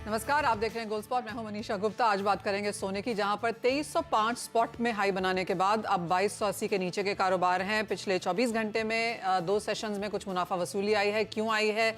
नमस्कार, आप देख रहे हैं गोल्ड स्पॉट। मैं हूं मनीषा गुप्ता। आज बात करेंगे सोने की, जहां पर 2305 स्पॉट में हाई बनाने के बाद अब 2280 के नीचे के कारोबार हैं। पिछले 24 घंटे में दो सेशंस में कुछ मुनाफा वसूली आई है। क्यों आई है,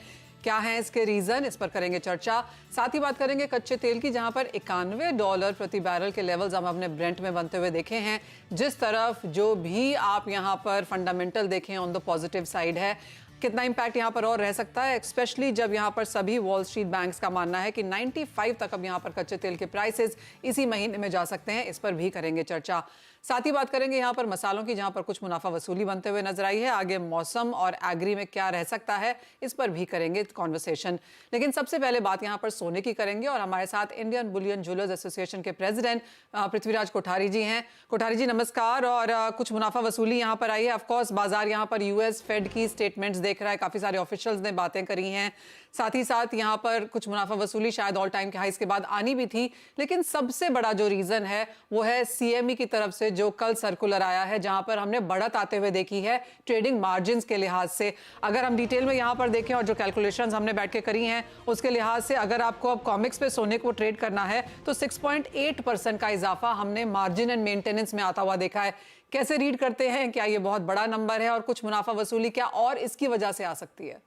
क्या है इसके रीजन, इस पर करेंगे चर्चा। साथ ही बात करेंगे कच्चे तेल की, जहां पर $91 प्रति बैरल के लेवल्स हम अपने ब्रेंट में बनते हुए देखे हैं। जिस तरफ जो भी आप यहां पर फंडामेंटल देखें ऑन द पॉजिटिव साइड है। कितना इंपैक्ट यहां पर और रह सकता है, स्पेशली जब यहां पर सभी वॉल स्ट्रीट बैंक्स का मानना है कि 95 तक अब यहां पर कच्चे तेल के प्राइसेस इसी महीने में जा सकते हैं। इस पर भी करेंगे चर्चा। साथ ही बात करेंगे यहां पर मसालों की, जहां पर कुछ मुनाफा वसूली बनते हुए नजर आई है। आगे मौसम और एग्री में क्या रह सकता है, इस पर भी करेंगे कॉन्वर्सेशन। लेकिन सबसे पहले बात यहां पर सोने की करेंगे और हमारे साथ इंडियन बुलियन ज्वेलर्स एसोसिएशन के प्रेसिडेंट पृथ्वीराज कोठारी जी हैं। कोठारी जी नमस्कार। और कुछ मुनाफा वसूली यहां पर आई है। ऑफकोर्स बाजार यहां पर यूएस फेड की स्टेटमेंट्स देख रहा है, काफी सारे ऑफिशियल्स ने बातें करी हैं। साथ ही साथ यहां पर कुछ मुनाफा वसूली शायद ऑल टाइम के हाइस के बाद आनी भी थी। लेकिन सबसे बड़ा जो रीजन है वो है सीएमई की तरफ से जो कल सर्कुलर आया है, जहां पर हमने बढ़त आते हुए देखी है ट्रेडिंग मार्जिन्स के लिहाज से। अगर हम डिटेल में यहां पर देखें और जो कैलकुलेशंस हमने बैठ के करी हैं उसके लिहाज से, अगर आपको अब कॉमिक्स पे सोने को ट्रेड करना है तो 6.8% का इजाफा हमने मार्जिन एंड मेंटेनेंस में आता हुआ देखा है। कैसे रीड करते हैं, क्या ये बहुत बड़ा नंबर है और कुछ मुनाफा वसूली क्या और इसकी वजह से आ सकती है?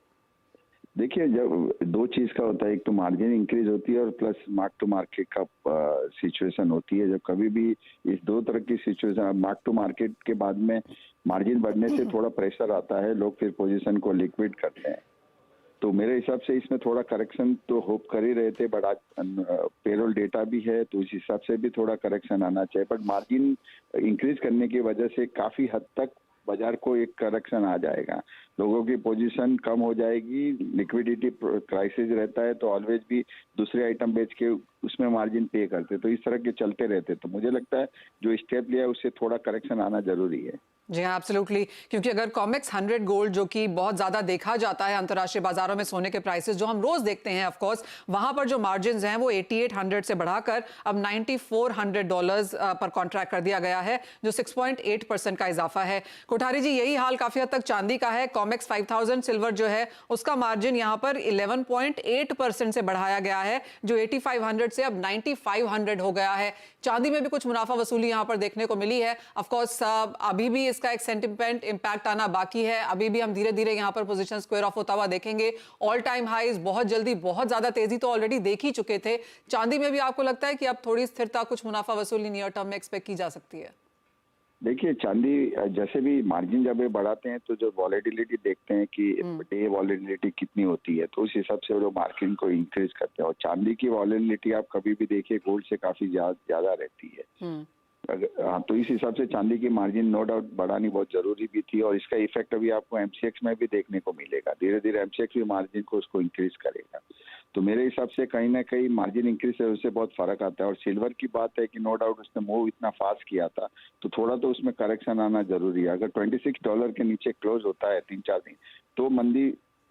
देखिए, जब दो चीज का होता है, एक तो मार्जिन इंक्रीज होती है और प्लस मार्क टू मार्केट का सिचुएशन होती है। जब कभी भी इस दो तरह की सिचुएशन, मार्क टू मार्केट के बाद में मार्जिन बढ़ने से थोड़ा प्रेशर आता है, लोग फिर पोजीशन को लिक्विड करते हैं। तो मेरे हिसाब से इसमें थोड़ा करेक्शन तो होप कर ही रहे थे, बट आज पेरोल डेटा भी है तो उस हिसाब से भी थोड़ा करेक्शन आना चाहिए। बट मार्जिन इंक्रीज करने की वजह से काफी हद तक बाजार को एक करेक्शन आ जाएगा, लोगों की पोजीशन कम हो जाएगी। लिक्विडिटी क्राइसिस रहता है तो ऑलवेज भी दूसरे आइटम बेच के उसमें मार्जिन पे करते, तो इस तरह के चलते रहते। तो मुझे लगता है जो स्टेप लिया है उससे थोड़ा करेक्शन आना जरूरी है। जी हाँ, एब्सोल्युटली। क्योंकि अगर कॉमेक्स 100 गोल्ड, जो कि बहुत ज्यादा देखा जाता है अंतर्राष्ट्रीय बाजारों में सोने के प्राइसेस जो हम रोज देखते हैं, ऑफ कोर्स वहां पर जो मार्जिन्स हैं वो 8800 से बढ़ाकर अब $9400 पर कॉन्ट्रैक्ट कर दिया गया है, जो 6.8% का इजाफा है। कोठारी जी, यही हाल काफी हद तक चांदी का है। कॉमेक्स 5000 सिल्वर जो है उसका मार्जिन यहाँ पर 11.8% से बढ़ाया गया है, जो 8500 से अब 9500 हो गया है। चांदी में भी कुछ मुनाफा वसूली यहाँ पर देखने को मिली है। ऑफकोर्स अभी भी इसका एक सेंटिमेंट इंपैक्ट आना बाकी है। अभी भी हम धीरे धीरे यहाँ पर पोजीशन स्क्वायर ऑफ होता हुआ देखेंगे। ऑल टाइम हाईज बहुत जल्दी, बहुत ज्यादा तेजी तो ऑलरेडी देख ही चुके थे। चांदी में भी आपको लगता है कि अब थोड़ी स्थिरता, कुछ मुनाफा वसूली नियर टर्म में एक्सपेक्ट की जा सकती है? देखिए, चांदी जैसे भी मार्जिन जब ये बढ़ाते हैं तो जो वॉलेटिलिटी देखते हैं कि डे वॉलेटिलिटी कितनी होती है, तो उस हिसाब से वो लोग मार्जिन को इंक्रीज करते हैं। और चांदी की वॉलेटिलिटी आप कभी भी देखिए गोल्ड से काफी ज्यादा रहती है। हाँ, तो इस हिसाब से चांदी की मार्जिन नो डाउट बढ़ानी बहुत जरूरी भी थी और इसका इफेक्ट अभी आपको एमसीएक्स में भी देखने को मिलेगा। धीरे धीरे एमसीएक्स भी मार्जिन को उसको इंक्रीज करेगा। तो मेरे हिसाब से कहीं ना कहीं मार्जिन इंक्रीज से उससे बहुत फर्क आता है। और सिल्वर की बात है कि नो डाउट उसने मूव इतना फास्ट किया था तो थोड़ा तो उसमें करेक्शन आना जरूरी है। अगर $26 के नीचे क्लोज होता है 3-4 दिन तो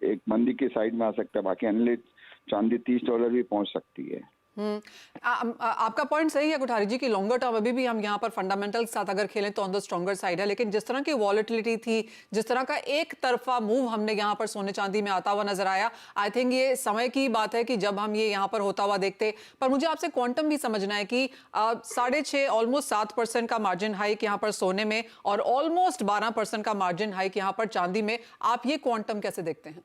एक मंदी के साइड में आ सकता है। बाकी एनालिस्ट चांदी $30 भी पहुंच सकती है। आपका पॉइंट सही है कोठारी जी, कि लॉन्गर टर्म अभी भी हम यहाँ पर फंडामेंटल के साथ अगर खेलें तो ऑन द स्ट्रॉन्गर साइड है। लेकिन जिस तरह की वॉलेटिलिटी थी, जिस तरह का एक तरफा मूव हमने यहाँ पर सोने चांदी में आता हुआ नजर आया, आई थिंक ये समय की बात है कि जब हम ये यहाँ पर होता हुआ देखते। पर मुझे आपसे क्वांटम भी समझना है कि 6.5 ऑलमोस्ट 7% का मार्जिन हाइक यहाँ पर सोने में और ऑलमोस्ट 12% का मार्जिन हाइक यहाँ पर चांदी में, आप ये क्वांटम कैसे देखते हैं?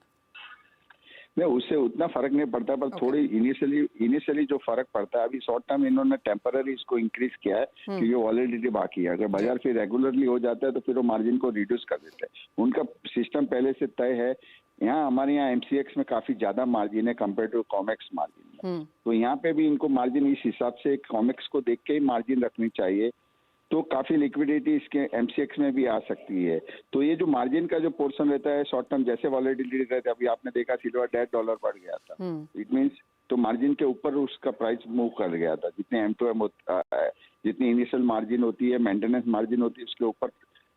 नहीं, उससे उतना फर्क नहीं पड़ता, पर थोड़ी इनिशियली जो फर्क पड़ता है, अभी शॉर्ट टर्म इन्होंने टेम्पररी इसको इंक्रीज किया है क्योंकि वॉलेटिलिटी बाकी है। अगर बाजार फिर रेगुलरली हो जाता है तो फिर वो मार्जिन को रिड्यूस कर देते हैं। उनका सिस्टम पहले से तय है। यहाँ हमारे यहाँ एमसीएक्स में काफी ज्यादा मार्जिन है कंपेयर टू कॉमेक्स मार्जिन में, तो यहाँ पे भी इनको मार्जिन इस हिसाब से कॉमेक्स को देख के ही मार्जिन रखनी चाहिए। तो काफी लिक्विडिटी इसके एमसीएक्स में भी आ सकती है। तो ये जो मार्जिन का जो पोर्शन रहता है शॉर्ट टर्म, जैसे वॉलेटिलिटी रहता है, अभी आपने देखा सिल्वर $1.5 बढ़ गया था, इट मींस तो मार्जिन के ऊपर उसका प्राइस मूव कर गया था। जितने M2M जितनी इनिशियल मार्जिन होती है, मेंटेनेंस मार्जिन होती है, उसके ऊपर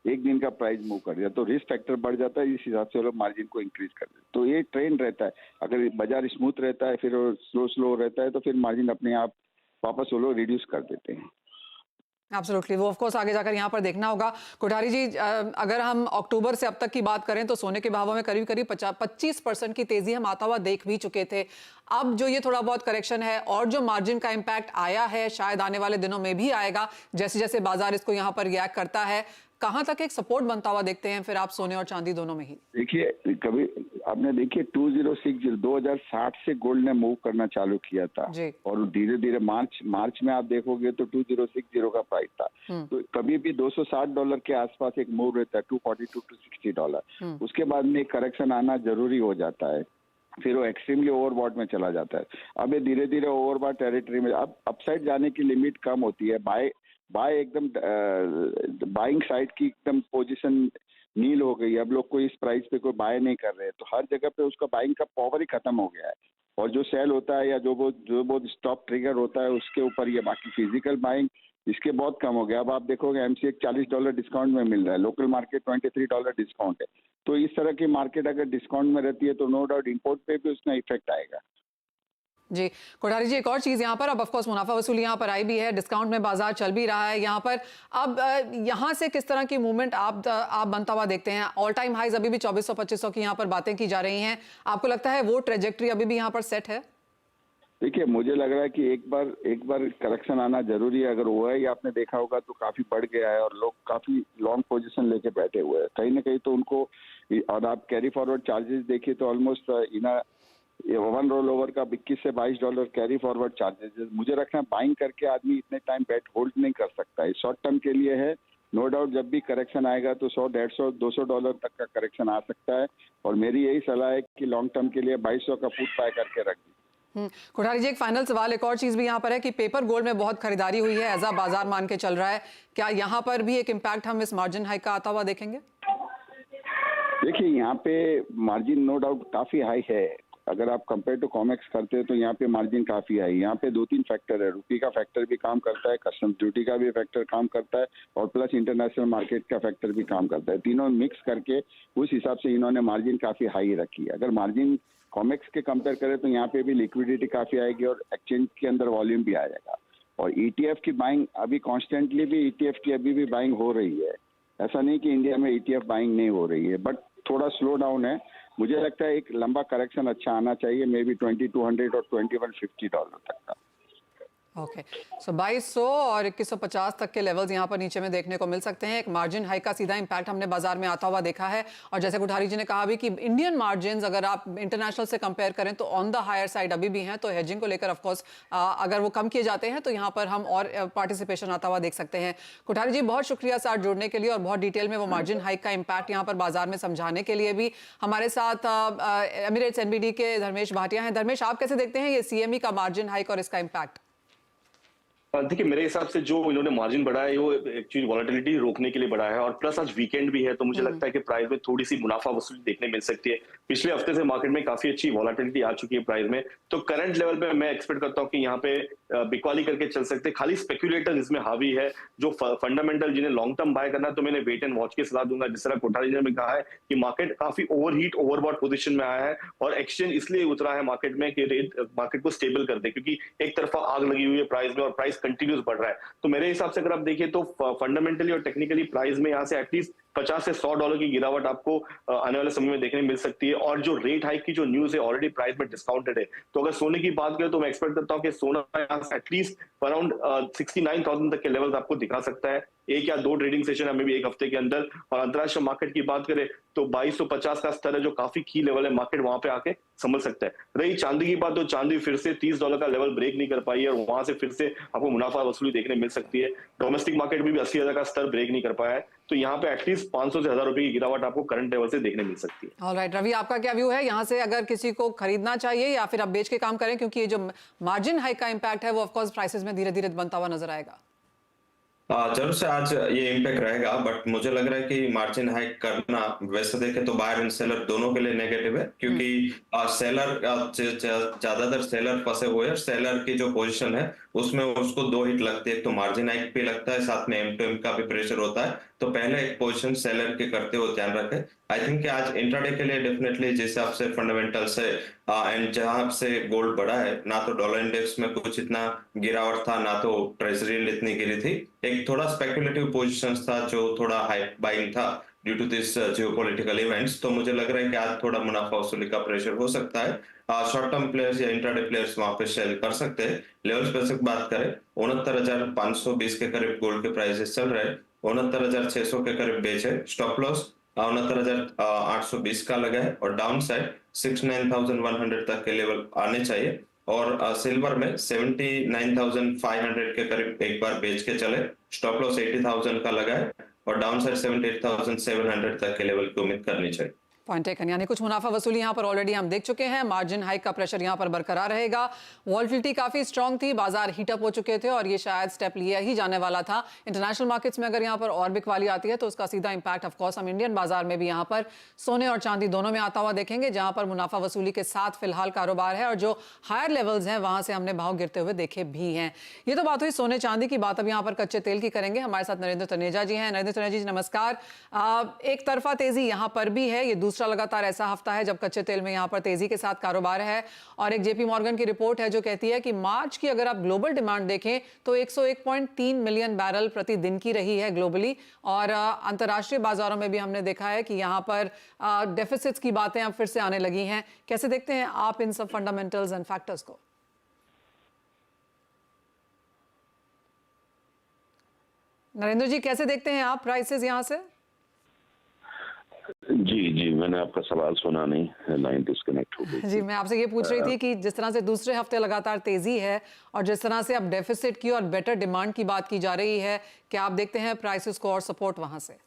एक दिन का प्राइस मूव कर दिया तो रिस्क फैक्टर बढ़ जाता है। इस हिसाब से वो लोग मार्जिन को इंक्रीज कर देते। तो ये ट्रेंड रहता है। अगर बाजार स्मूथ रहता है, फिर स्लो रहता है, तो फिर मार्जिन अपने आप वापस वो लोग रिड्यूस कर देते हैं। एब्सोल्युटली, वो ऑफ कोर्स आगे जाकर यहाँ पर देखना होगा। कोठारी जी, अगर हम अक्टूबर से अब तक की बात करें तो सोने के भावों में करीब करीब 25% की तेजी हम आता हुआ देख भी चुके थे। अब जो ये थोड़ा बहुत करेक्शन है और जो मार्जिन का इम्पैक्ट आया है, शायद आने वाले दिनों में भी आएगा, जैसे जैसे बाजार इसको यहाँ पर रिएक्ट करता है, कहां तक एक सपोर्ट बनता हुआ देखते हैं फिर आप सोने और चांदी दोनों में ही? देखिए, कभी आपने देखिए 2060 से गोल्ड ने मूव करना चालू किया था जी। और धीरे धीरे मार्च में आप देखोगे तो 2060 का प्राइस था। तो कभी भी $260 के आसपास एक मूव रहता है, $242 टू $60। उसके बाद में एक करेक्शन आना जरूरी हो जाता है, फिर वो एक्सट्रीमली ओवरबॉट में चला जाता है। अब ये धीरे धीरे ओवरबॉट टेरिटरी में, अब अपसाइड जाने की लिमिट कम होती है। बाय एकदम बाइंग साइड की एकदम पोजीशन नील हो गई। अब लोग कोई इस प्राइस पे कोई बाय नहीं कर रहे हैं, तो हर जगह पे उसका बाइंग का पावर ही खत्म हो गया है। और जो सेल होता है या जो बहुत स्टॉप ट्रिगर होता है उसके ऊपर ये बाकी फिजिकल बाइंग इसके बहुत कम हो गया। अब आप देखोगे एमसीएक्स $40 डिस्काउंट में मिल रहा है, लोकल मार्केट $23 डिस्काउंट है। तो इस तरह की मार्केट अगर डिस्काउंट में रहती है तो नो डाउट इंपोर्ट पे भी उसका इफेक्ट आएगा। जी, कोठारी जी, एक और चीज यहाँ पर, अब ऑफ कोर्स मुनाफा वसूली यहाँ पर आई भी है, डिस्काउंट में बाजार चल भी रहा है यहाँ पर। अब यहाँ से किस तरह की मूवमेंट आप बनता हुआ देखते हैं? ऑल टाइम हाइज अभी भी 2400-2500 की यहाँ पर बातें की जा रही हैं। आपको लगता है वो ट्रेजेक्ट्री अभी भी यहाँ पर सेट है? देखिए, मुझे लग रहा है कि एक बार करेक्शन आना जरूरी है। अगर हुआ है, आपने देखा होगा तो काफी बढ़ गया है और लोग काफी लॉन्ग पोजीशन लेके बैठे हुए हैं कहीं ना कहीं। तो उनको, और आप कैरी फॉरवर्ड चार्जेस देखिए तो ऑलमोस्ट वन रोल ओवर का $21 से $22 कैरी फॉरवर्ड चार्जेस। मुझे रखना बाइंग करके आदमी इतने टाइम बैट होल्ड नहीं कर सकता है। शॉर्ट टर्म के लिए है, नो डाउट जब भी करेक्शन आएगा तो $100, $150, $200 तक का करेक्शन आ सकता है। और मेरी यही सलाह है कि लॉन्ग टर्म के लिए 2200 का पुट बाय करके रख दी। कोठारी जी, एक फाइनल सवाल, एक और चीज भी यहाँ पर है कि पेपर गोल्ड में बहुत खरीदारी हुई है, ऐसा बाजार मान के चल रहा है, क्या यहाँ पर भी एक इम्पैक्ट हम इस मार्जिन हाइक का आता हुआ देखेंगे? देखिए, यहाँ पे मार्जिन नो डाउट काफी हाई है। अगर आप कंपेयर टू कॉमेक्स करते हैं तो यहाँ पे मार्जिन काफी हाई। यहाँ पे 2-3 फैक्टर है, रुपये का फैक्टर भी काम करता है, कस्टम ड्यूटी का भी फैक्टर काम करता है और प्लस इंटरनेशनल मार्केट का फैक्टर भी काम करता है। तीनों मिक्स करके उस हिसाब से इन्होंने मार्जिन काफी हाई रखी है। अगर मार्जिन कॉमेक्स के कंपेयर करें तो यहाँ पे भी लिक्विडिटी काफी आएगी और एक्सचेंज के अंदर वॉल्यूम भी आएगा। और ईटीएफ की बाइंग अभी कॉन्स्टेंटली भी ईटीएफ की अभी भी बाइंग हो रही है। ऐसा नहीं कि इंडिया में ईटीएफ बाइंग नहीं हो रही है, बट थोड़ा स्लो डाउन है। मुझे लगता है एक लंबा करेक्शन अच्छा आना चाहिए, मे बी $2200 और $2150 तक का। ओके, सो 2200 और 2150 तक के लेवल्स यहाँ पर नीचे में देखने को मिल सकते हैं। एक मार्जिन हाइक का सीधा इंपैक्ट हमने बाजार में आता हुआ देखा है। और जैसे कोठारी जी ने कहा भी कि इंडियन मार्जिन्स अगर आप इंटरनेशनल से कंपेयर करें तो ऑन द हायर साइड अभी भी हैं। तो हेजिंग को लेकर ऑफकोर्स अगर वो कम किए जाते हैं तो यहाँ पर हम और पार्टिसिपेशन आता हुआ देख सकते हैं। कोठारी जी, बहुत शुक्रिया साथ जुड़ने के लिए और बहुत डिटेल में वो मार्जिन हाइक का इम्पैक्ट यहाँ पर बाजार में समझाने के लिए भी। हमारे साथ एमिरेट्स एनबीडी के धर्मेश भाटिया हैं। धर्मेश, आप कैसे देखते हैं ये सीएमई का मार्जिन हाइक और इसका इम्पैक्ट? देखिए, मेरे हिसाब से जो इन्होंने मार्जिन बढ़ाया है वो एक्चुअली वॉलेटिलिटी रोकने के लिए बढ़ाया है और प्लस आज वीकेंड भी है तो मुझे लगता है कि प्राइस में थोड़ी सी मुनाफा वसूली देखने मिल सकती है। पिछले हफ्ते से मार्केट में काफी अच्छी वॉलेटिलिटी आ चुकी है प्राइस में, तो करंट लेवल पे मैं एक्सपेक्ट करता हूँ कि यहाँ पे बिकवाली करके चल सकते हैं। खाली स्पेक्युलेटर इसमें हावी है, जो फंडामेंटल जिन्हें लॉन्ग टर्म बाय करना है तो मैंने वेट एंड वॉच की सलाह दूंगा। जिस तरह कोठारी जी ने कहा है कि मार्केट काफी ओवरहीट ओवरबॉट पोजीशन में आया है और एक्सचेंज इसलिए उतरा है मार्केट में कि रेट मार्केट को स्टेबल कर दे, क्योंकि एक तरफा आग लगी हुई है प्राइस में और प्राइस कंटिन्यूस बढ़ रहा है। तो मेरे हिसाब से अगर आप देखिए तो फंडामेंटली और टेक्निकली प्राइस में यहाँ से एटलीस्ट $50 से $100 की गिरावट आपको आने वाले समय में देखने मिल सकती है। और जो रेट हाइक की जो न्यूज है ऑलरेडी प्राइस में डिस्काउंटेड है। तो अगर सोने की बात करें तो मैं एक्सपेक्ट करता हूं कि सोना यहाँ से एटलीस्ट अराउंड 69,000 तक के लेवल्स आपको दिखा सकता है, एक या दो ट्रेडिंग सेशन हमें भी एक हफ्ते के अंदर। और अंतरराष्ट्रीय मार्केट की बात करें तो 2250 का स्तर है जो काफी की लेवल है, मार्केट वहां पे आके संभल सकता है। रही चांदी की बात तो चांदी फिर से $30 का लेवल ब्रेक नहीं कर पाई है और वहां से फिर से आपको मुनाफा वसूली देखने मिल सकती है। डोमेस्टिक मार्केट में भी 80,000 का स्तर ब्रेक नहीं कर पाया है, तो यहाँ पे एटलीस्ट 500 से 1000 रुपए की गिरावट आपको करंट लेवल से देखने मिल सकती है। ऑलराइट, रवि, आपका क्या व्यू है यहाँ से? अगर किसी को खरीदना चाहिए या फिर अब बेच के काम करें, क्योंकि ये जो मार्जिन हाइक का इम्पैक्ट है वो ऑफकोर्स प्राइसेस में धीरे धीरे बनता हुआ नजर आएगा। जरूर से आज ये इम्पैक्ट रहेगा, बट मुझे लग रहा है कि मार्जिन हाइक करना वैसे देखे तो बायर एंड सेलर दोनों के लिए नेगेटिव है, क्योंकि सेलर ज्यादातर सेलर फंसे हुए हैं। सेलर की जो पोजीशन है उसमें उसको 2 हिट लगती है, एक तो मार्जिन हाइक भी लगता है, साथ में एम टू एम का भी प्रेशर होता है। तो पहले एक पोजीशन सेलर के करते हुए ध्यान रखें। आई थिंक कि आज इंट्राडे के लिए डेफिनेटली जिस हिसाब से फंडामेंटल्स है एंड जहां से गोल्ड बढ़ा है, ना तो डॉलर इंडेक्स में कुछ इतना गिरावट था, ना तो ट्रेजरी यील्ड इतनी गिरी थी। एक थोड़ा स्पेकुलेटिव पोजीशंस था जो थोड़ा हाइप बाइंग था due to this geopolitical events. तो मुझे लग रहा है कि आज थोड़ा मुनाफा वसूली का प्रेशर हो सकता है। शॉर्ट टर्म प्लेयर्स या इंट्राडे प्लेयर्स वहां पे सेल कर सकते हैं। लेवल्स पे से बात करें, 69,520 के करीब गोल्ड के प्राइसेस चल रहे हैं, 69,600 के करीब बेच है। स्टॉप लॉस 69,820 का लगा है और डाउन साइड 69,100 तक के लेवल आने चाहिए। और सिल्वर में 79,500 के करीब एक बार बेच के चले, स्टॉप लॉस 80,000 का लगा है और डाउन साइड 78,700 तक के लेवल की उम्मीद करनी चाहिए। पॉइंट टेकन, यानी कुछ मुनाफा वसूली यहाँ पर ऑलरेडी हम देख चुके हैं। मार्जिन हाइक का प्रेशर यहाँ पर बरकरार रहेगा। वॉल्टिलिटी काफी स्ट्रांग थी, बाजार हीटअप हो चुके थे और ये शायद स्टेप लिया ही जाने वाला था। इंटरनेशनल मार्केट्स में अगर यहाँ पर और बिकवाली आती है तो उसका सीधा इंपैक्ट ऑफकोर्स हम इंडियन बाजार में भी यहाँ पर सोने और चांदी दोनों में आता हुआ देखेंगे, जहां पर मुनाफा वसूली के साथ फिलहाल कारोबार है और जो हायर लेवल्स हैं वहां से हमने भाव गिरते हुए देखे भी हैं। ये तो बात हुई सोने चांदी की। बात अब यहाँ पर कच्चे तेल की करेंगे। हमारे साथ नरेंद्र तनेजा जी हैं। नरेंद्र तनेजा जी नमस्कार। एक तरफा तेजी यहाँ पर भी है, ये दूसरा लगातार ऐसा हफ्ता है जब कच्चे तेल में यहां पर तेजी के साथ कारोबार है। और एक जेपी मॉर्गन की रिपोर्ट है जो कहती है कि मार्च की अगर आप ग्लोबल डिमांड देखें तो 101.3 मिलियन बैरल प्रति दिन की रही है ग्लोबली। और अंतर्राष्ट्रीय बाजारों में भी हमने देखा है कि यहां पर डेफिसिट्स की बातें अब फिर से आने लगी हैं। कैसे देखते हैं आप इन सब फंडामेंटल्स एंड फैक्टर्स को? नरेंद्र जी, कैसे देखते हैं आप प्राइसेस यहां से? जी, मैंने आपका सवाल सुना नहीं, लाइन डिस्कनेक्ट हो गई जी, मैं आपसे ये पूछ रही थी कि जिस तरह से दूसरे हफ्ते लगातार तेजी है और जिस तरह से अब डेफिसिट की और बेटर डिमांड की बात की जा रही है, क्या आप देखते हैं प्राइसेस को और सपोर्ट वहां से?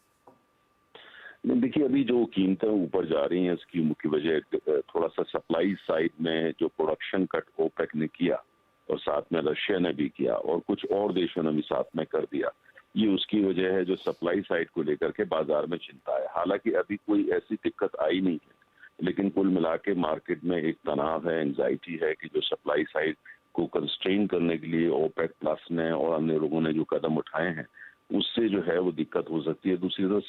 देखिए, अभी जो कीमतें ऊपर जा रही हैं इसकी मुख्य वजह थोड़ा सा सप्लाई साइड में जो प्रोडक्शन कट ओपेक ने किया और साथ में रशिया ने भी किया और कुछ और देशों ने भी साथ में कर दिया, ये उसकी वजह है जो सप्लाई साइड को लेकर के बाजार में चिंता है। हालांकि अभी कोई ऐसी दिक्कत आई नहीं है, लेकिन कुल मिला के मार्केट में एक तनाव है, एंजाइटी है कि जो सप्लाई साइड को कंस्ट्रेन करने के लिए ओपेक प्लस ने और अन्य लोगों ने जो कदम उठाए हैं उससे जो है वो दिक्कत हो सकती है। दूसरी तरफ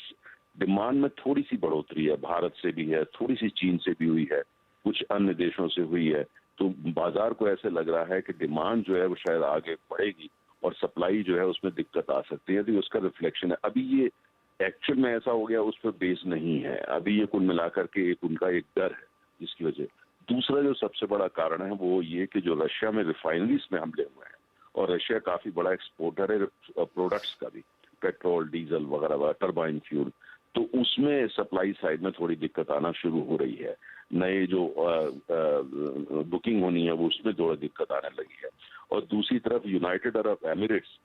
डिमांड में थोड़ी सी बढ़ोतरी है, भारत से भी है, थोड़ी सी चीन से भी हुई है, कुछ अन्य देशों से हुई है। तो बाजार को ऐसे लग रहा है कि डिमांड जो है वो शायद आगे बढ़ेगी और सप्लाई जो है उसमें दिक्कत आ सकती है। तो उसका रिफ्लेक्शन है। अभी ये एक्चुअल में ऐसा हो गया उस पर बेस नहीं है। अभी ये कुल मिलाकर के एक उनका एक डर है जिसकी वजह। दूसरा जो सबसे बड़ा कारण है वो ये कि जो रशिया में रिफाइनरीज में हमले हुए हैं और रशिया काफी बड़ा एक्सपोर्टर है प्रोडक्ट्स का भी, पेट्रोल डीजल वगैरह टर्बाइन फ्यूल, तो उसमें सप्लाई साइड में थोड़ी दिक्कत आना शुरू हो रही है। नए जो बुकिंग होनी है वो उसमें थोड़ा दिक्कत आने लगी है। और दूसरी तरफ यूनाइटेड अरब एमिरेट्स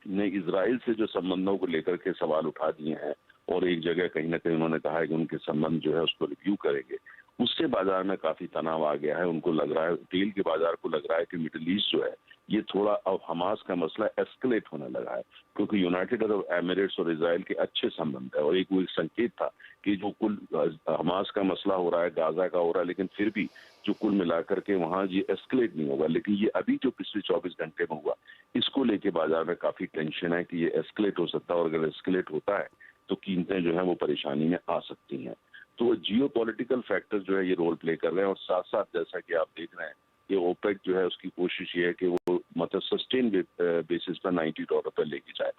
ने इजराइल से जो संबंधों को लेकर के सवाल उठा दिए हैं और एक जगह कहीं ना कहीं उन्होंने कहा है कि उनके संबंध जो है उसको रिव्यू करेंगे, उससे बाजार में काफी तनाव आ गया है। उनको लग रहा है, तेल के बाजार को लग रहा है कि मिडिल ईस्ट जो है ये थोड़ा अब हमास का मसला एस्केलेट होने लगा है, क्योंकि यूनाइटेड अरब एमिरेट्स और इजराइल के अच्छे संबंध है और एक वो एक संकेत था कि जो कुल हमास का मसला हो रहा है, गाजा का हो रहा है, लेकिन फिर भी जो कुल मिलाकर के वहां ये एस्केलेट नहीं होगा। लेकिन ये अभी जो पिछले 24 घंटे में हुआ इसको लेके बाजार में काफी टेंशन है कि ये एस्केलेट हो सकता है और अगर एस्केलेट होता है तो कीमतें जो है वो परेशानी में आ सकती हैं। तो जियो पॉलिटिकल फैक्टर जो है ये रोल प्ले कर रहे हैं और साथ साथ जैसा कि आप देख रहे हैं कि ओपेक जो है उसकी कोशिश ये है कि वो मतलब सस्टेन बेसिस पर $90 पर लेके जाए।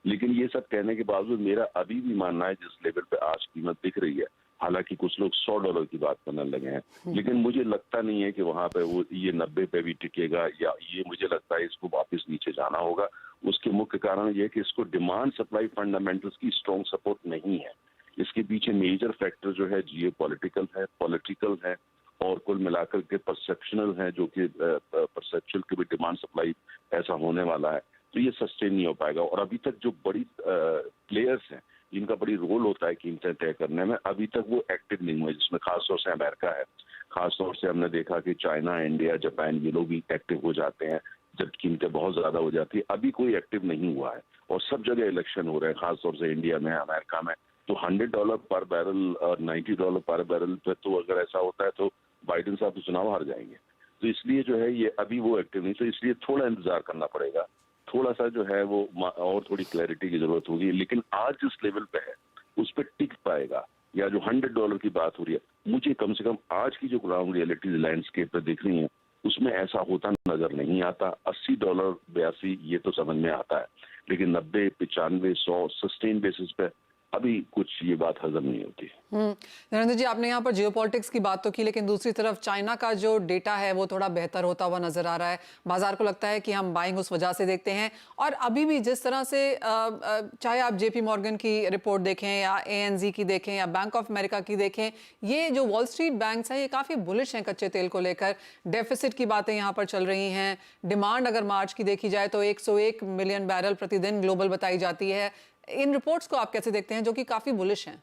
लेकिन ये सब कहने के बावजूद मेरा अभी भी मानना है जिस लेवल पे आज कीमत दिख रही है, हालांकि कुछ लोग $100 की बात करने लगे हैं, लेकिन मुझे लगता नहीं है कि वहां पे वो ये 90 पे भी टिकेगा, या ये मुझे लगता है इसको वापस नीचे जाना होगा। उसके मुख्य कारण ये है कि इसको डिमांड सप्लाई फंडामेंटल्स की स्ट्रॉन्ग सपोर्ट नहीं है। इसके पीछे मेजर फैक्टर जो है जियो पॉलिटिकल है और कुल मिलाकर के परसेप्शनल है, जो कि परसेप्शनल की भी डिमांड सप्लाई ऐसा होने वाला है, तो ये सस्टेन नहीं हो पाएगा। और अभी तक जो बड़ी प्लेयर्स हैं जिनका बड़ी रोल होता है कीमतें तय करने में, अभी तक वो एक्टिव नहीं हुए, जिसमें खासतौर से अमेरिका है। खासतौर से हमने देखा कि चाइना, इंडिया, जापान ये लोग भी एक्टिव हो जाते हैं जब कीमतें बहुत ज्यादा हो जाती है। अभी कोई एक्टिव नहीं हुआ है और सब जगह इलेक्शन हो रहे हैं, खासतौर से इंडिया में, अमेरिका में। तो $100 पर बैरल और $90 पर बैरल पे तो अगर ऐसा होता है तो बाइडेन साहब तो चुनाव हार जाएंगे। तो इसलिए जो है ये अभी वो एक्टिव नहीं, तो इसलिए थोड़ा इंतजार करना पड़ेगा, थोड़ा सा जो है वो और थोड़ी क्लैरिटी की जरूरत होगी। लेकिन आज जिस लेवल पे है उस पर टिक पाएगा, या जो $100 की बात हो रही है, मुझे कम से कम आज की जो ग्राउंड रियलिटी लैंडस्केप पे दिख रही है उसमें ऐसा होता नजर नहीं आता। $80, 82 ये तो समझ में आता है, लेकिन 90, 95, 100 सस्टेन बेसिस पे अभी कुछ ये बात हजम नहीं होती। नरेंद्र जी, आपने यहाँ पर जियोपॉलिटिक्स की बात तो की, लेकिन दूसरी तरफ चाइना का जो डेटा है वो थोड़ा बेहतर होता हुआ नजर आ रहा है। बाजार को लगता है कि हम बाइंग उस वजह से देखते हैं, और अभी भी जिस तरह से चाहे आप जेपी मॉर्गन की रिपोर्ट देखें या एएनजी की देखें या बैंक ऑफ अमेरिका की देखें, ये जो वॉल स्ट्रीट बैंक्स हैं ये काफ़ी बुलिश हैं कच्चे तेल को लेकर। डेफिसिट की बातें यहाँ पर चल रही हैं। डिमांड अगर मार्च की देखी जाए तो 101 मिलियन बैरल प्रतिदिन ग्लोबल बताई जाती है। इन रिपोर्ट्स को आप कैसे देखते हैं जो कि काफी बुलिश हैं?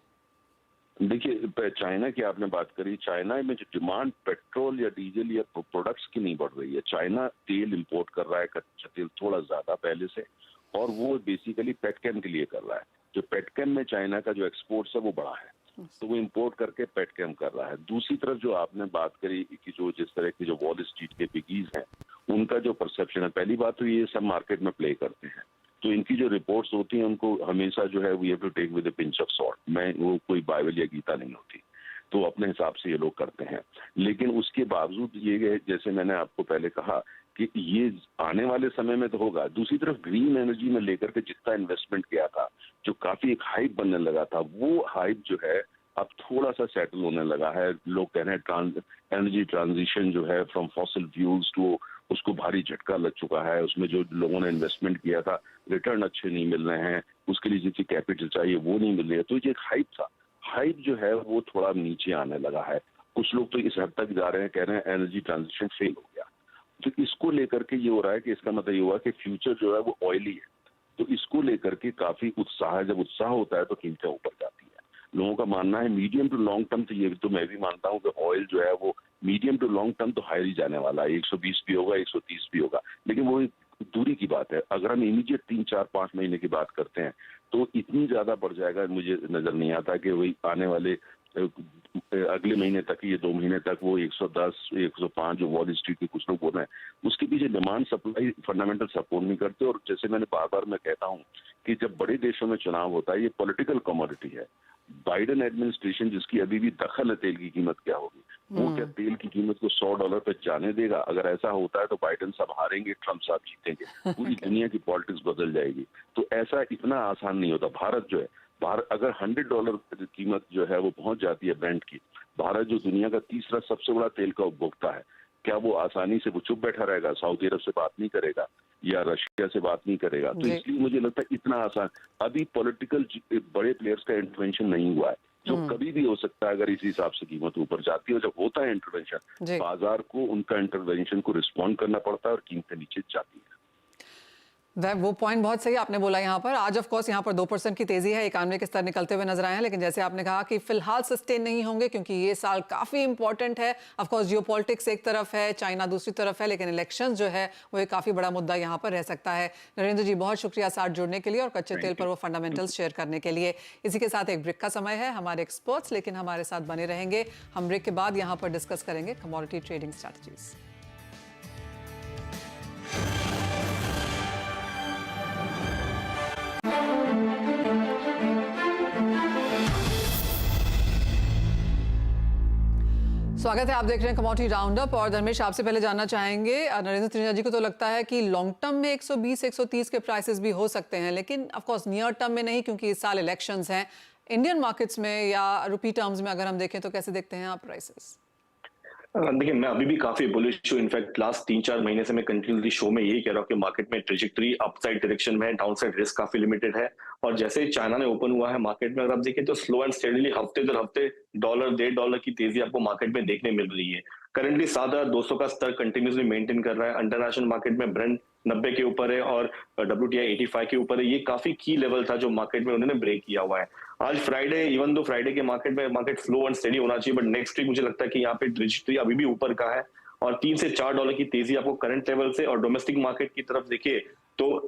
देखिए, चाइना की आपने बात करी, चाइना में जो डिमांड पेट्रोल या डीजल या प्रोडक्ट्स की नहीं बढ़ रही है। चाइना तेल इंपोर्ट कर रहा है, कच्चा तेल थोड़ा ज्यादा पहले से, और वो बेसिकली पेटकेम के लिए कर रहा है। जो पेटकेम में चाइना का जो एक्सपोर्ट्स है वो बढ़ा है, तो वो इंपोर्ट करके पेटकेम कर रहा है। दूसरी तरफ जो आपने बात करी कि जो जिस तरह की जो वॉल स्ट्रीट के बिगीज हैं उनका जो परसेप्शन है, पहली बात तो ये सब मार्केट में प्ले करते हैं, तो इनकी जो रिपोर्ट्स होती हैं उनको हमेशा जो है we have to take with a pinch of salt. मैं वो कोई बाइबल या गीता नहीं होती, तो अपने हिसाब से ये लोग करते हैं। लेकिन उसके बावजूद ये, जैसे मैंने आपको पहले कहा कि ये आने वाले समय में तो होगा। दूसरी तरफ ग्रीन एनर्जी में लेकर के जितना इन्वेस्टमेंट किया था, जो काफी एक हाइप बनने लगा था, वो हाइप जो है अब थोड़ा सा सेटल होने लगा है। लोग कह रहे हैं एनर्जी ट्रांजिशन जो है फ्रॉम फॉसिल फ्यूल्स टू, उसको भारी झटका लग चुका है। उसमें जो लोगों ने इन्वेस्टमेंट किया था रिटर्न अच्छे नहीं मिल रहे हैं, उसके लिए जितनी कैपिटल चाहिए वो नहीं मिल रही है। तो ये एक हाइप था, हाइप जो है वो थोड़ा नीचे आने लगा है। कुछ लोग तो इस हद तक जा रहे हैं, कह रहे हैं एनर्जी ट्रांजिशन फेल हो गया। तो इसको लेकर के ये हो रहा है कि इसका मतलब ये हुआ कि फ्यूचर जो है वो ऑयली है। तो इसको लेकर के काफी उत्साह है। जब उत्साह होता है तो कीमतें ऊपर जाती है। लोगों का मानना है मीडियम टू लॉन्ग टर्म, तो ये तो मैं भी मानता हूँ कि ऑयल जो है वो मीडियम टू लॉन्ग टर्म तो हायर ही जाने वाला है। 120 भी होगा, 130 भी होगा, लेकिन वो दूरी की बात है। अगर हम इमीडिएट 3, 4, 5 महीने की बात करते हैं तो इतनी ज्यादा बढ़ जाएगा, मुझे नजर नहीं आता कि वही आने वाले अगले महीने तक, ये 2 महीने तक वो 110, 105 जो वॉल स्ट्रीट के कुछ लोग बोल रहे हैं, उसके पीछे डिमांड सप्लाई फंडामेंटल सपोर्ट नहीं करते। और जैसे मैंने बार बार मैं कहता हूँ कि जब बड़े देशों में चुनाव होता है, ये पॉलिटिकल कमोडिटी है। बाइडेन एडमिनिस्ट्रेशन जिसकी अभी भी दखल है तेल की कीमत क्या होगी, वो क्या तेल की कीमत को $100 पे जाने देगा? अगर ऐसा होता है तो बाइडेन साहब हारेंगे, ट्रम्प साहब जीतेंगे, पूरी दुनिया की पॉलिटिक्स बदल जाएगी। तो ऐसा इतना आसान नहीं होता। भारत जो है, भारत अगर $100 कीमत जो है वो पहुंच जाती है ब्रेंट की, भारत जो दुनिया का तीसरा सबसे बड़ा तेल का उपभोक्ता है, क्या वो आसानी से वो चुप बैठा रहेगा? सऊदी अरब से बात नहीं करेगा या रशिया से बात नहीं करेगा? तो इसलिए मुझे लगता है इतना आसान अभी पॉलिटिकल बड़े प्लेयर्स का इंटरवेंशन नहीं हुआ है, जो कभी भी हो सकता है अगर इस हिसाब से कीमत ऊपर जाती है। जब होता है इंटरवेंशन, बाजार को उनका इंटरवेंशन को रिस्पॉन्ड करना पड़ता है और कीमतें नीचे जाती है। वो पॉइंट बहुत सही आपने बोला यहाँ पर। आज ऑफ कोर्स यहाँ पर 2% की तेजी है, 91 के स्तर निकलते हुए नजर आए हैं, लेकिन जैसे आपने कहा कि फिलहाल सस्टेन नहीं होंगे क्योंकि ये साल काफी इंपॉर्टेंट है। ऑफ कोर्स जियोपॉलिटिक्स एक तरफ है, चाइना दूसरी तरफ है, लेकिन इलेक्शंस जो है वो एक काफी बड़ा मुद्दा यहाँ पर रह सकता है। नरेंद्र जी, बहुत शुक्रिया साथ जुड़ने के लिए और कच्चे तेल पर वो फंडामेंटल्स शेयर करने के लिए। इसी के साथ एक ब्रेक का समय है। हमारे एक्सपर्ट्स लेकिन हमारे साथ बने रहेंगे। हम ब्रेक के बाद यहाँ पर डिस्कस करेंगे कमोडिटी ट्रेडिंग स्ट्रैटेजीज। स्वागत है, आप देख रहे हैं कमोडिटी राउंड अप। और धर्मेश, आपसे पहले जानना चाहेंगे, नरेंद्र त्रिवेदी जी को तो लगता है कि लॉन्ग टर्म में 120, 130 के प्राइसेस भी हो सकते हैं, लेकिन ऑफ कोर्स नियर टर्म में नहीं, क्योंकि इस साल इलेक्शंस हैं। इंडियन मार्केट्स में या रुपी टर्म्स में अगर हम देखें तो कैसे देखते हैं आप प्राइसेस? देखिए, मैं अभी भी काफी बुलिश हूँ। इनफैक्ट लास्ट 3-4 महीने से मैं कंटिन्यूसली शो में यही कह रहा हूँ कि मार्केट में ट्रेजेक्टरी अपसाइड डायरेक्शन में, डाउनसाइड रिस्क काफी लिमिटेड है। और जैसे ही चाइना ने ओपन हुआ है मार्केट में, अगर आप देखें तो स्लो एंड स्टेडीली हफ्ते दर हफ्ते $1, $1.5 की तेजी आपको मार्केट में देखने मिल रही है। करंटली 7,200 का स्तर कंटिन्यूसली मेंटेन कर रहा है। इंटरनेशनल मार्केट में ब्रेंट 90 के ऊपर है और WTI 85 के ऊपर है। ये काफी की लेवल था जो मार्केट में उन्होंने ब्रेक किया हुआ है। आज फ्राइडे, इवन दो फ्राइडे के मार्केट स्लो एंड स्टेडी होना चाहिए, बट नेक्स्ट वीक मुझे लगता है कि यहाँ पे ट्रेजेक्टरी अभी भी ऊपर का है और $3 से $4 की तेजी आपको करंट लेवल से, और डोमेस्टिक मार्केट की तरफ देखिए तो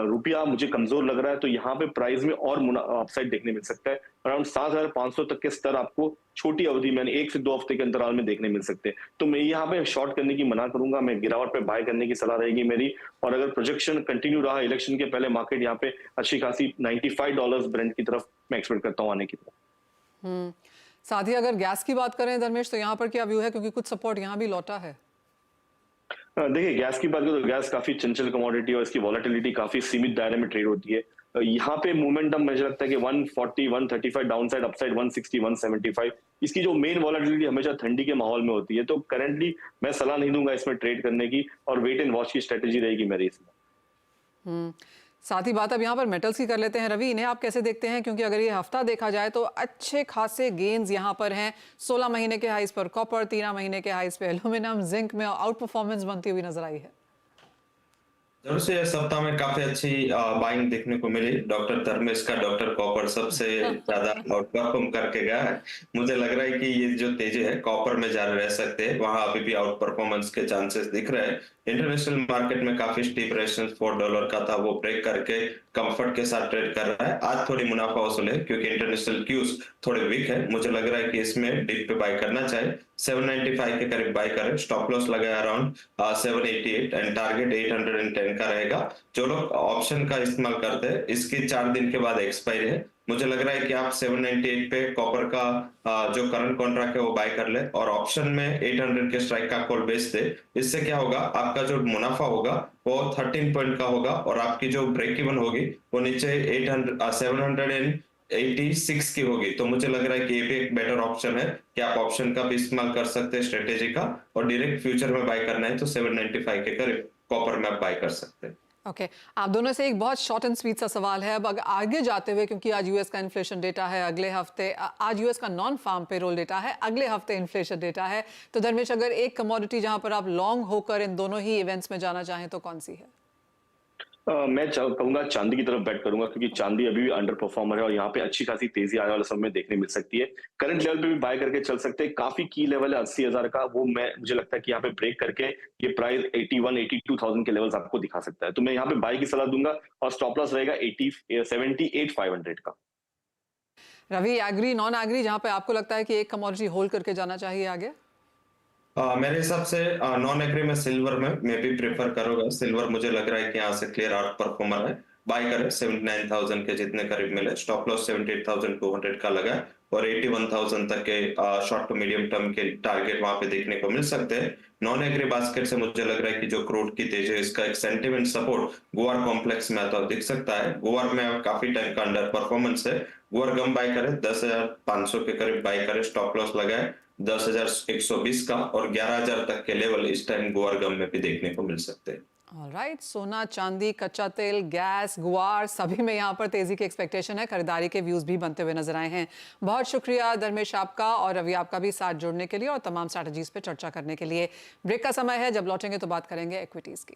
रुपया मुझे कमजोर लग रहा है, तो यहाँ पे प्राइस में और अपसाइड देखने मिल सकता है। अराउंड 7,500 तक के स्तर आपको छोटी अवधि में 1 से 2 हफ्ते के अंतराल में देखने मिल सकते हैं। तो मैं यहाँ पे शॉर्ट करने की मना करूंगा, मैं गिरावट पे बाय करने की सलाह रहेगी मेरी। और अगर प्रोजेक्शन कंटिन्यू रहा इलेक्शन के पहले, मार्केट यहाँ पे अच्छी खासी $95 ब्रेंट की तरफ मैं एक्सपेक्ट करता हूँ आने की तरफ। साथ ही अगर गैस की बात करें धर्मेश, तो यहाँ पर क्या व्यू है, क्योंकि कुछ सपोर्ट यहाँ भी लौटा है? देखिए, गैस की बात करें तो गैस काफी चंचल कमोडिटी और इसकी वॉलेटिलिटी काफी सीमित दायरे में ट्रेड होती है। यहाँ पे मोमेंटम मुझे लगता है कि 140, 135 डाउनसाइड, अपसाइड 160, 175। इसकी जो मेन वॉलेटिलिटी हमेशा ठंडी के माहौल में होती है, तो करंटली मैं सलाह नहीं दूंगा इसमें ट्रेड करने की, और वेट एंड वॉच की स्ट्रेटेजी रहेगी मेरी इसमें। साथ ही बात अब यहाँ पर मेटल्स की कर लेते हैं। रवि, इन्हें आप कैसे देखते हैं, क्योंकि अगर ये हफ्ता देखा जाए तो अच्छे खासे गेन्स यहाँ पर हैं। 16 महीने के हाइस पर कॉपर, 13 महीने के हाइस पे एल्यूमिनियम, जिंक में आउट परफॉर्मेंस बनती हुई नजर आई है। जरूर से इस सप्ताह में काफी अच्छी बाइंग देखने को मिली। डॉक्टर धर्मेश का डॉक्टर कॉपर सबसे ज्यादा आउट परफॉर्म करके गया है। मुझे लग रहा है कि ये जो तेजी है कॉपर में जारी रह सकते हैं, वहां अभी भी आउट परफॉर्मेंस के चांसेस दिख रहे हैं। इंटरनेशनल मार्केट में काफी स्टीप रेजिस्टेंस $4 का था, वो ब्रेक करके कंफर्ट के साथ ट्रेड कर रहा है। आज थोड़ी मुनाफा वसूल है क्योंकि इंटरनेशनल क्यूज थोड़े वीक है। मुझे लग रहा है कि इसमें डिप पे बाय करना चाहिए। 795 के करीब बाय करें। स्टॉप लॉस लगाया अराउंड 788 एंड टारगेट 810 का रहेगा। जो लोग ऑप्शन का इस्तेमाल करते हैं, इसकी 4 दिन के बाद एक्सपायरी है। मुझे लग रहा है कि आप 798 पे कॉपर का जो करंट कॉन्ट्रैक्ट है वो बाय कर ले और ऑप्शन में 800 के स्ट्राइक का कॉल बेच दे। इससे क्या होगा, आपका जो मुनाफा होगा वो 13 पॉइंट का होगा और आपकी जो ब्रेक इवन होगी वो नीचे 786 की होगी। तो मुझे लग रहा है कि ये भी एक बेटर ऑप्शन है कि आप ऑप्शन का भी इस्तेमाल कर सकते हैं स्ट्रेटेजी का, और डायरेक्ट फ्यूचर में बाय करना है तो 795 के करीब कॉपर में आप बाय कर सकते हैं। ओके, आप दोनों से एक बहुत शॉर्ट एंड स्वीट सा सवाल है। अब आगे जाते हुए, क्योंकि आज यूएस का इन्फ्लेशन डेटा है, अगले हफ्ते आज यूएस का नॉन फार्म पेरोल डेटा है, अगले हफ्ते इन्फ्लेशन डेटा है, तो धर्मेश अगर एक कमोडिटी जहां पर आप लॉन्ग होकर इन दोनों ही इवेंट्स में जाना चाहें तो कौन सी है? मैं कहूंगा चांदी की तरफ बेट करूंगा, क्योंकि चांदी अभी भी अंडर परफॉर्मर है और यहाँ पे अच्छी खासी तेजी आने वाले समय में देखने मिल सकती है। करंट लेवल पे भी बाय करके चल सकते हैं। काफी की लेवल है 80,000 का, वो मुझे लगता है कि यहाँ पे ब्रेक करके ये प्राइस 81, 82,000 के लेवल्स आपको दिखा सकता है। तो मैं यहाँ पे बाय की सलाह दूंगा और स्टॉप लॉस रहेगा 78,500 का। रवि, एग्री नॉन एग्री, जहां पे आपको लगता है कि एक कमोडिटी होल्ड करके जाना चाहिए आगे? मेरे हिसाब से नॉन एग्री में सिल्वर में मैं भी प्रेफर करूंगा। सिल्वर मुझे लग रहा है कि यहाँ से क्लियर आउट परफॉर्मर है। बाय करें 79,000 के जितने करीब मिले। स्टॉप लॉस 78,200 का लगा है और 81,000 तक के शॉर्ट टू मीडियम टर्म के टारगेट वहां पे देखने को मिल सकते हैं। नॉन एग्री बास्केट से मुझे लग रहा है कि जो क्रूड की तेजी है इसका एक सेंटिमेंट सपोर्ट गुआर कॉम्प्लेक्स में आता दिख सकता है। गुआर में काफी टाइम का अंडर परफॉर्मेंस है। गुआर गम बाय करें 10,500 के करीब बाय करें। स्टॉप लॉस लगाए 10,120 का और 11,000 तक के लेवल इस टाइम गुआर गम में भी देखने को मिल सकते हैं। ऑलराइट, सोना, चांदी, कच्चा तेल, गैस, गुआर, सभी में यहाँ पर तेजी की एक्सपेक्टेशन है। खरीदारी के व्यूज भी बनते हुए नजर आए हैं। बहुत शुक्रिया धर्मेश आपका और रवि आपका भी साथ जुड़ने के लिए और तमाम स्ट्रैटेजीज पे चर्चा करने के लिए। ब्रेक का समय है, जब लौटेंगे तो बात करेंगे इक्विटीज की।